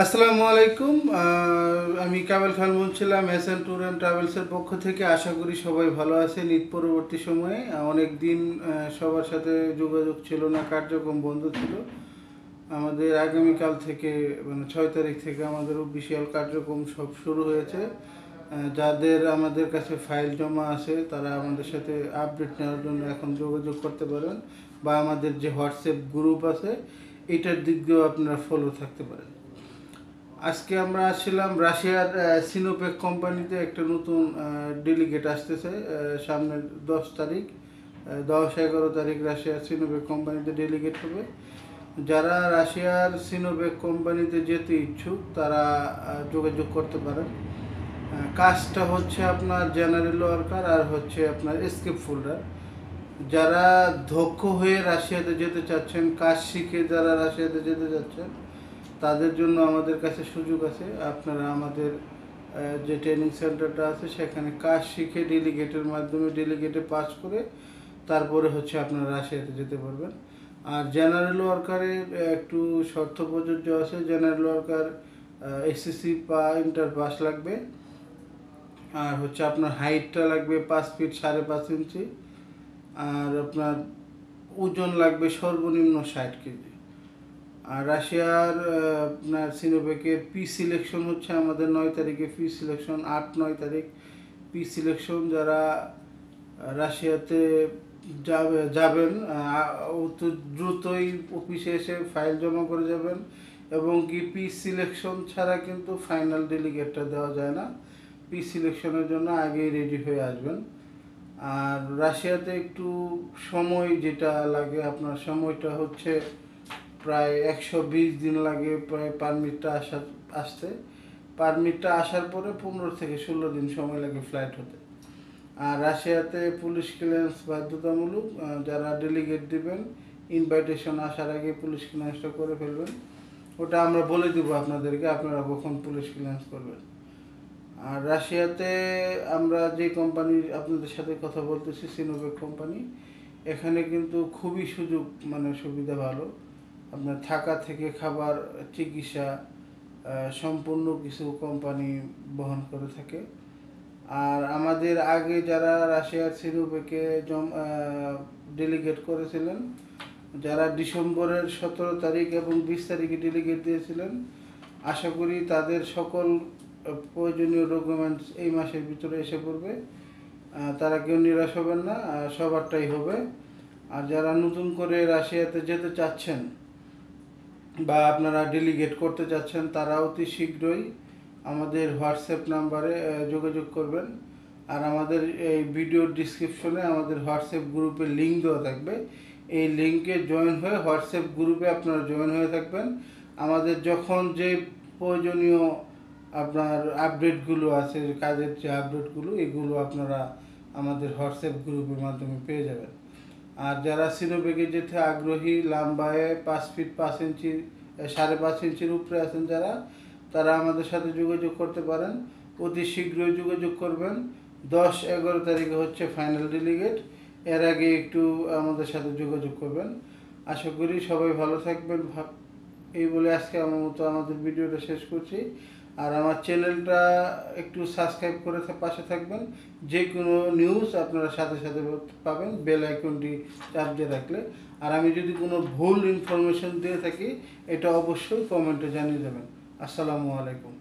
আসসালামু আলাইকুম। আমি কামেল খান বলছিলাম এসএন ট্যুর অ্যান্ড ট্রাভেলসের পক্ষ থেকে। আশা করি সবাই ভালো আছেন। ঈদ পরবর্তী সময়ে অনেক দিন সবার সাথে যোগাযোগ ছিল না, কার্যক্রম বন্ধ ছিল। আমাদের আগামীকাল থেকে মানে 6 তারিখ থেকে আমাদের অফিসিয়াল কার্যক্রম সব শুরু হয়েছে। যাদের আমাদের কাছে ফাইল জমা আছে তারা আমাদের সাথে আপডেট নেওয়ার জন্য এখন যোগাযোগ করতে পারেন, বা আমাদের যে হোয়াটসঅ্যাপ গ্রুপ আছে এটার দিক দিয়েও আপনারা ফলো থাকতে পারেন। আজকে আমরা আসছিলাম রাশিয়ার সিনোপেক কোম্পানিতে। একটা নতুন ডেলিগেট আসতেছে সামনের 10 তারিখ, 10-11 তারিখ রাশিয়ার সিনোপেক কোম্পানিতে ডেলিগেট হবে। যারা রাশিয়ার সিনোপেক কোম্পানিতে যেতে ইচ্ছুক তারা যোগাযোগ করতে পারেন। কাজটা হচ্ছে আপনার জেনারেল ওয়ার্কার আর হচ্ছে আপনার এসকেপ ফোল্ডার। যারা দক্ষ হয়ে রাশিয়াতে যেতে চাচ্ছেন, কাজ শিখে যারা রাশিয়াতে যেতে চাচ্ছেন, তাদের জন্য আমাদের কাছে সুযোগ আছে। আপনারা আমাদের যে ট্রেনিং সেন্টারটা আছে সেখানে কাজ শিখে ডেলিগেটের মাধ্যমে ডেলিগেটে পাস করে তারপরে হচ্ছে আপনারা রাশিয়াতে যেতে পারবেন। আর জেনারেল ওয়ার্কারের একটু শর্ত প্রযোজ্য আছে। জেনারেল ওয়ার্কার এসএসসি বা ইন্টার পাস লাগবে। আর হচ্ছে আপনার হাইটটা লাগবে 5 ফিট 5.5 ইঞ্চি। আর আপনার ওজন লাগবে সর্বনিম্ন 60 কেজি। আর রাশিয়ার আপনার সিনোভেকের পি সিলেকশন হচ্ছে আমাদের 9 তারিখে পি সিলেকশন, 8-9 তারিখ পি সিলেকশন। যারা রাশিয়াতে যাবেন অত দ্রুতই অফিসে এসে ফাইল জমা করে যাবেন। এবং কি পি সিলেকশন ছাড়া কিন্তু ফাইনাল ডেলিগেটটা দেওয়া যায় না। পি সিলেকশনের জন্য আগেই রেডি হয়ে আসবেন। আর রাশিয়াতে একটু সময় যেটা লাগে, আপনার সময়টা হচ্ছে প্রায় 120 দিন লাগে প্রায় পারমিটটা আসতে। পারমিটটা আসার পরে 15 থেকে 16 দিন সময় লাগে ফ্লাইট হতে। আর রাশিয়াতে পুলিশ ক্লিয়ারেন্স বাধ্যতামূলক। যারা ডেলিগেট দিবেন ইনভাইটেশন আসার আগে পুলিশ ক্লিয়ারেন্সটা করে ফেলবেন। ওটা আমরা বলে দেবো আপনাদেরকে, আপনারা কখন পুলিশ ক্লিয়ারেন্স করবেন। আর রাশিয়াতে আমরা যে কোম্পানির আপনাদের সাথে কথা বলতেছি, সিনোভেক কোম্পানি, এখানে কিন্তু খুবই সুযোগ মানে সুবিধা ভালো। আপনার থাকা থেকে খাবার, চিকিৎসা সম্পূর্ণ কিছু কোম্পানি বহন করে থাকে। আর আমাদের আগে যারা রাশিয়ার সিনোভেকে ডেলিগেট করেছিলেন, যারা ডিসেম্বরের 17 তারিখ এবং 20 তারিখে ডেলিগেট দিয়েছিলেন, আশা করি তাদের সকল প্রয়োজনীয় ডকুমেন্টস এই মাসের ভিতরে এসে পড়বে। তারা কেউ নিরাশ হবেন না, সবারটাই হবে। আর যারা নতুন করে রাশিয়াতে যেতে চাচ্ছেন বা আপনারা ডেলিগেট করতে চাচ্ছেন তারা অতি শীঘ্রই আমাদের হোয়াটসঅ্যাপ নাম্বারে যোগাযোগ করবেন। আর আমাদের এই ভিডিও ডিসক্রিপশনে আমাদের হোয়াটসঅ্যাপ গ্রুপের লিঙ্ক দেওয়া থাকবে। এই লিঙ্কে জয়েন হয়ে হোয়াটসঅ্যাপ গ্রুপে আপনারা জয়েন হয়ে থাকবেন। আমাদের যখন যে প্রয়োজনীয় আপনার আপডেটগুলো আছে, কাজের যে আপডেটগুলো, এগুলো আপনারা আমাদের হোয়াটসঅ্যাপ গ্রুপের মাধ্যমে পেয়ে যাবেন। আর যারা সিনোভেকে যেতে আগ্রহী, লম্বায় 5 ফিট 5 ইঞ্চি 5.5 ইঞ্চির উপরে আছেন যারা, তারা আমাদের সাথে যোগাযোগ করতে পারেন। অতি শীঘ্রই যোগাযোগ করবেন। 10-11 তারিখে হচ্ছে ফাইনাল ডেলিগেট। এর আগে একটু আমাদের সাথে যোগাযোগ করবেন। আশা করি সবাই ভালো থাকবেন। এই বলে আজকে আমার মতো আমাদের ভিডিওটা শেষ করছি। আর আমার চ্যানেলটা একটু সাবস্ক্রাইব করে পাশে থাকবেন। যে কোনো নিউজ আপনারা সাথে সাথে পাবেন বেল আইকনটি চাপ দিয়ে রাখলে। আর আমি যদি কোনো ভুল ইনফরমেশন দিয়ে থাকি এটা অবশ্যই কমেন্টে জানিয়ে দেবেন। আসসালামু আলাইকুম।